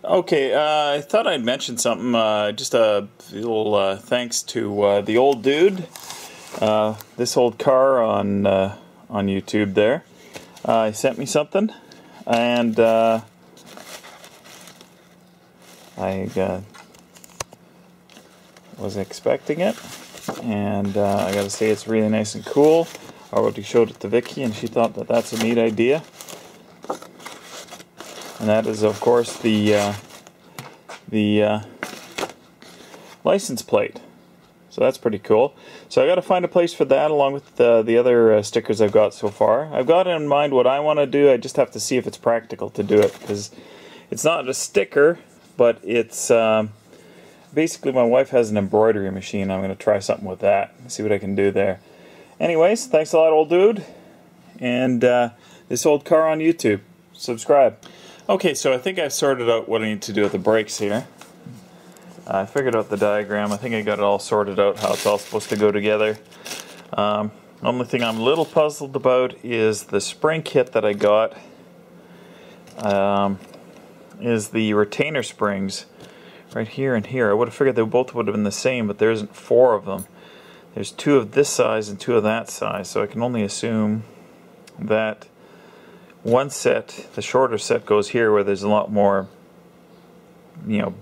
Okay, I thought I'd mention something. Just a little thanks to the old dude, this old car on YouTube. There, he sent me something, and I was expecting it, and I got to say it's really nice and cool. I already showed it to Vicky, and she thought that that's a neat idea. And that is, of course, the license plate. So that's pretty cool. So I got to find a place for that, along with the other stickers I've got so far. I've got in mind what I want to do. I just have to see if it's practical to do it, because it's not a sticker, but it's basically my wife has an embroidery machine. I'm going to try something with that, see what I can do there. Anyways, thanks a lot, old dude, and this old car on YouTube. Subscribe. Okay, so I think I've sorted out what I need to do with the brakes here. I figured out the diagram. I think I got it all sorted out, how it's all supposed to go together. The only thing I'm a little puzzled about is the spring kit that I got. Is the retainer springs right here and here. I would have figured they both would have been the same, but there isn't 4 of them. There's 2 of this size and 2 of that size, so I can only assume that one set, the shorter set, goes here where there's a lot more,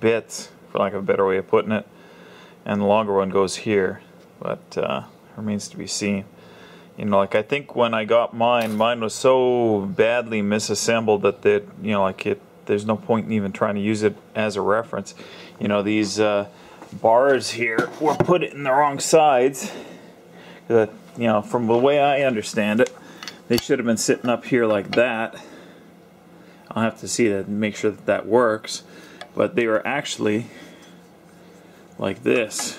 bits, for lack of a better way of putting it, and the longer one goes here, but remains to be seen. Like I think when I got mine was so badly misassembled that there's no point in even trying to use it as a reference. These bars here were put in the wrong sides. From the way I understand it, they should have been sitting up here like that. I'll have to see that and make sure that that works. But they were actually like this.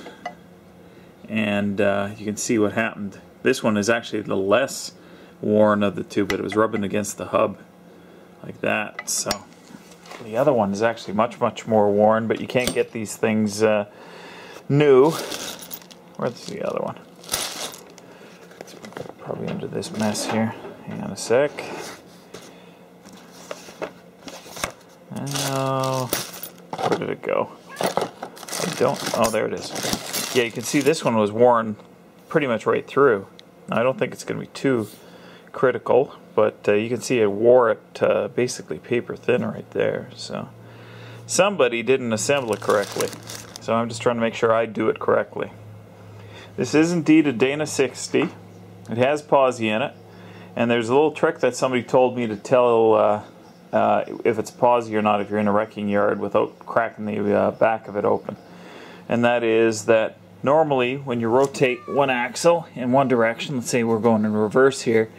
And you can see what happened. This one is actually the less worn of the two, but it was rubbing against the hub like that. So the other one is actually much, much more worn, but you can't get these things new. Where's the other one? Probably under this mess here. Hang on a sec. Oh, where did it go? Oh, there it is. Yeah, you can see this one was worn pretty much right through. Now, I don't think it's going to be too critical, but you can see it wore it basically paper thin right there. So somebody didn't assemble it correctly. So I'm just trying to make sure I do it correctly. This is indeed a Dana 60. It has posi in it, and there's a little trick that somebody told me to tell if it's posi or not if you're in a wrecking yard without cracking the back of it open. And that is that normally when you rotate one axle in one direction, let's say we're going in reverse here,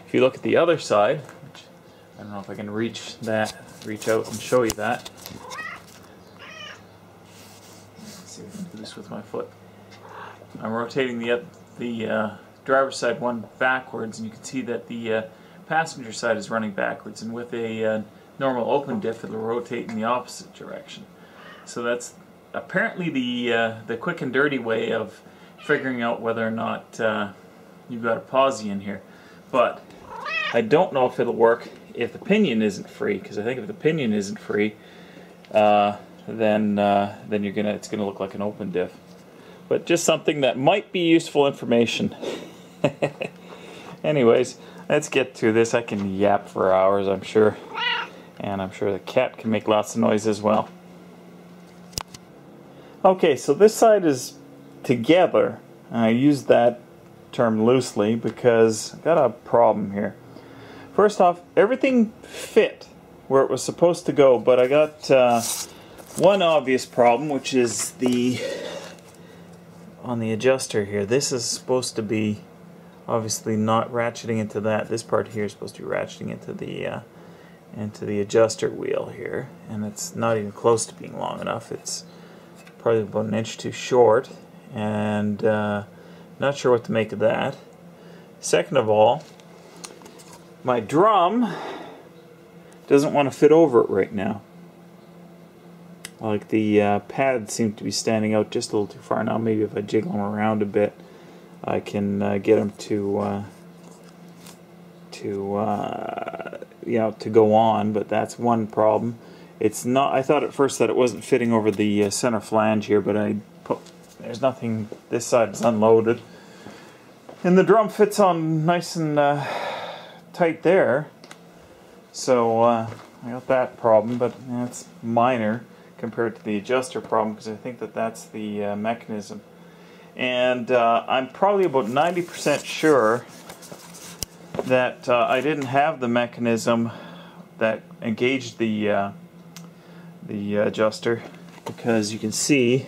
if you look at the other side, which I don't know if I can reach out and show you that. Let's see if I can do this with my foot. I'm rotating the driver's side one backwards, and you can see that the passenger side is running backwards, and with a normal open diff it'll rotate in the opposite direction. So that's apparently the quick and dirty way of figuring out whether or not you've got a posi in here. But I don't know if it'll work if the pinion isn't free, because I think if the pinion isn't free, then it's gonna look like an open diff. But just something that might be useful information. Anyways, let's get to this. I can yap for hours, I'm sure. And I'm sure the cat can make lots of noise as well. Okay, so this side is together. I use that term loosely because I've got a problem here. First off, everything fit where it was supposed to go, but I got one obvious problem, which is on the adjuster here. This is supposed to be obviously not ratcheting into that. This part here is supposed to be ratcheting into the adjuster wheel here, and it's not even close to being long enough. It's probably about an inch too short, and not sure what to make of that. Second of all, my drum doesn't want to fit over it right now. Like the pads seem to be standing out just a little too far. Now maybe if I jiggle them around a bit, I can get them to go on. But that's one problem. It's not. I thought at first that it wasn't fitting over the center flange here, but there's nothing. This side is unloaded, and the drum fits on nice and tight there. So I got that problem, but it's minor compared to the adjuster problem, because I think that that's the mechanism. And I'm probably about 90% sure that I didn't have the mechanism that engaged the adjuster, because you can see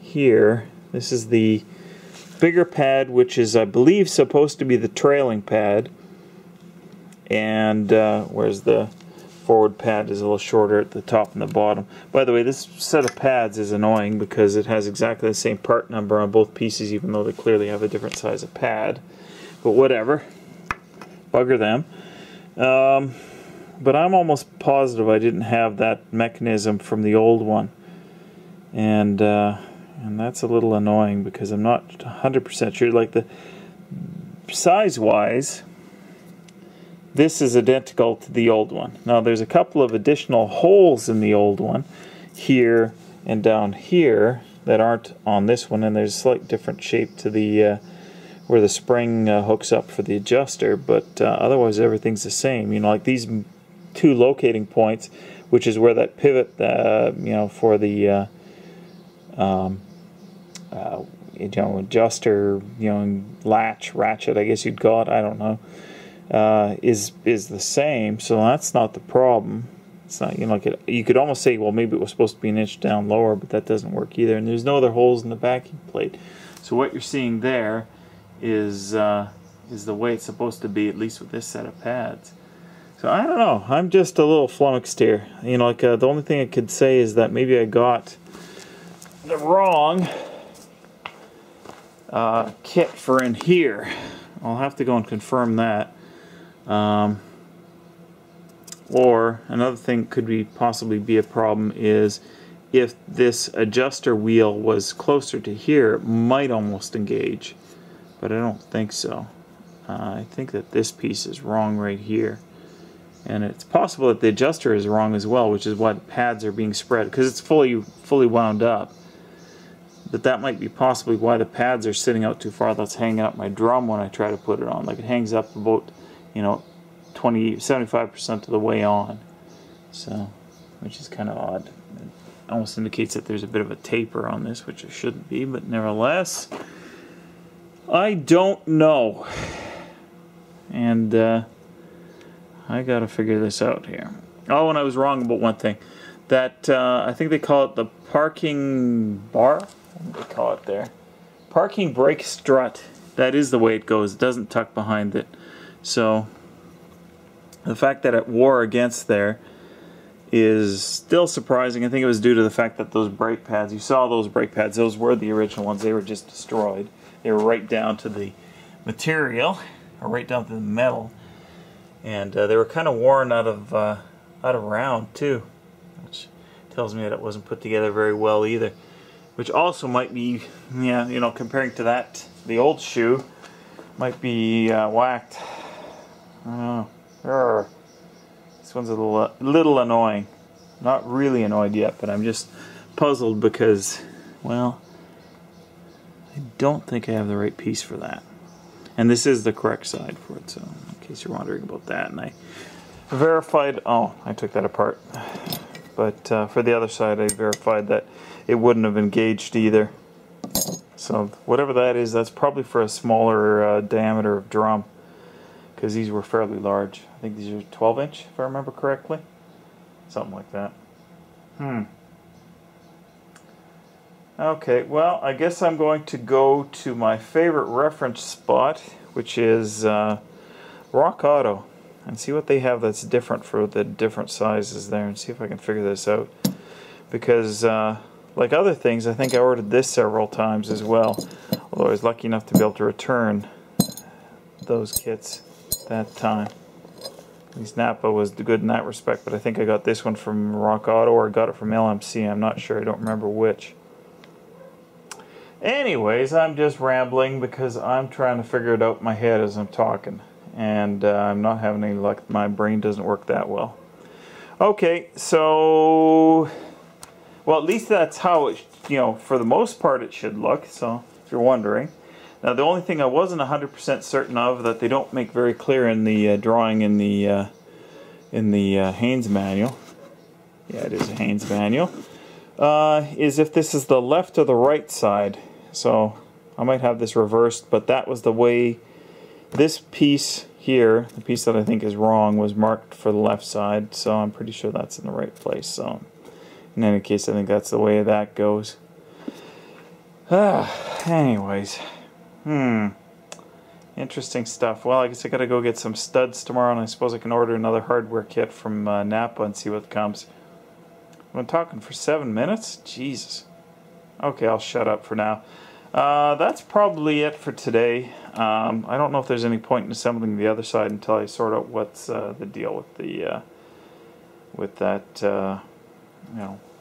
here, this is the bigger pad, which is, I believe, supposed to be the trailing pad, and whereas the forward pad is a little shorter at the top and the bottom. By the way, this set of pads is annoying because it has exactly the same part number on both pieces, even though they clearly have a different size of pad. But whatever, bugger them. But I'm almost positive I didn't have that mechanism from the old one, and that's a little annoying because I'm not 100% sure. Like, the size-wise, this is identical to the old one. Now there's a couple of additional holes in the old one, here and down here, that aren't on this one, and there's a slight different shape to the where the spring hooks up for the adjuster, but otherwise everything's the same. You know, like these two locating points, which is where that pivot, you know, for the you know, adjuster, you know, latch, ratchet, I guess you'd call it, I don't know, is the same, so that's not the problem. It's not, you know, like you could almost say, well, maybe it was supposed to be an inch down lower, but that doesn't work either. And there's no other holes in the backing plate, so what you're seeing there is the way it's supposed to be, at least with this set of pads. So I don't know. I'm just a little flummoxed here. You know, like the only thing I could say is that maybe I got the wrong kit for in here. I'll have to go and confirm that. Or another thing could be possibly be a problem is if this adjuster wheel was closer to here, it might almost engage, but I don't think so. I think that this piece is wrong right here, and it's possible that the adjuster is wrong as well, which is why the pads are being spread, because it's fully wound up. But that might be possibly why the pads are sitting out too far. That's hanging up my drum when I try to put it on. Like, it hangs up about, you know, 75% of the way on, so, which is kind of odd. It almost indicates that there's a bit of a taper on this, which there shouldn't be, but nevertheless, I don't know, and I gotta figure this out here. Oh, and I was wrong about one thing. That I think they call it the parking bar. What do they call it there? Parking brake strut. That is the way it goes. It doesn't tuck behind it. So the fact that it wore against there is still surprising. I think it was due to the fact that those brake pads, you saw those brake pads, those were the original ones. They were just destroyed. They were right down to the material, or right down to the metal, and they were kind of worn out of round too, which tells me that it wasn't put together very well either. Which also might be, yeah, you know, comparing to that, the old shoe might be whacked. I don't know. This one's a little annoying. Not really annoyed yet, but I'm just puzzled because, well, I don't think I have the right piece for that. And this is the correct side for it, so in case you're wondering about that. And I verified, oh, I took that apart. But for the other side, I verified that it wouldn't have engaged either. So whatever that is, that's probably for a smaller diameter of drum, because these were fairly large. I think these are 12-inch, if I remember correctly. Something like that. Okay, well, I guess I'm going to go to my favorite reference spot, which is Rock Auto, and see what they have that's different for the different sizes there, and see if I can figure this out. Because, like other things, I think I ordered this several times as well, although I was lucky enough to be able to return those kits that time. At least Napa was good in that respect, but I think I got this one from Rock Auto, or I got it from LMC, I'm not sure, I don't remember which. Anyways, I'm just rambling because I'm trying to figure it out in my head as I'm talking, and I'm not having any luck. My brain doesn't work that well. Okay, so, well, at least that's how it, for the most part it should look, so if you're wondering. Now, the only thing I wasn't 100% certain of, that they don't make very clear in the drawing in the Haynes manual, yeah, it is a Haynes manual, is if this is the left or the right side. So I might have this reversed, but that was the way this piece here, the piece that I think is wrong, was marked for the left side, so I'm pretty sure that's in the right place. So in any case, I think that's the way that goes. Anyways, interesting stuff. Well, I guess I gotta go get some studs tomorrow, and I suppose I can order another hardware kit from Napa and see what comes. I've been talking for 7 minutes? Jesus. Okay, I'll shut up for now. That's probably it for today. I don't know if there's any point in assembling the other side until I sort out what's the deal with the with that. Well,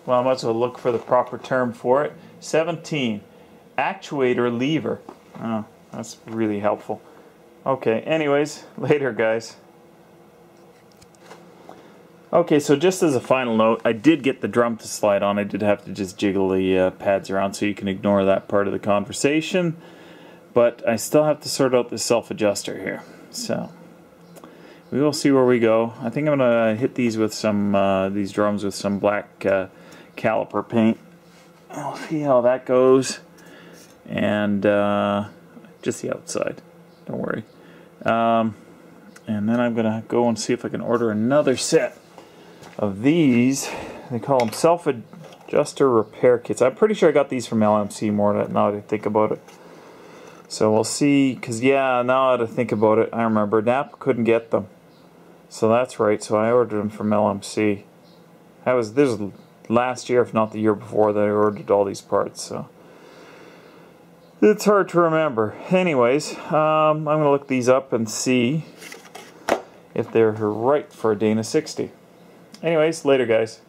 I might as well look for the proper term for it. 17, actuator lever. Oh, that's really helpful. Okay, anyways, later, guys. Okay, so just as a final note, I did get the drum to slide on. I did have to just jiggle the pads around, so you can ignore that part of the conversation. But I still have to sort out the self-adjuster here. So we will see where we go. I think I'm going to hit these with some these drums with some black caliper paint. I'll see how that goes. And just the outside. Don't worry. And then I'm going to go and see if I can order another set of these. They call them self-adjuster repair kits. I'm pretty sure I got these from LMC more now that I think about it. So we'll see, because yeah, now that I think about it, I remember Napa couldn't get them. So that's right, so I ordered them from LMC. This was last year, if not the year before, that I ordered all these parts, so it's hard to remember. Anyways, I'm going to look these up and see if they're right for a Dana 60. Anyways, later, guys.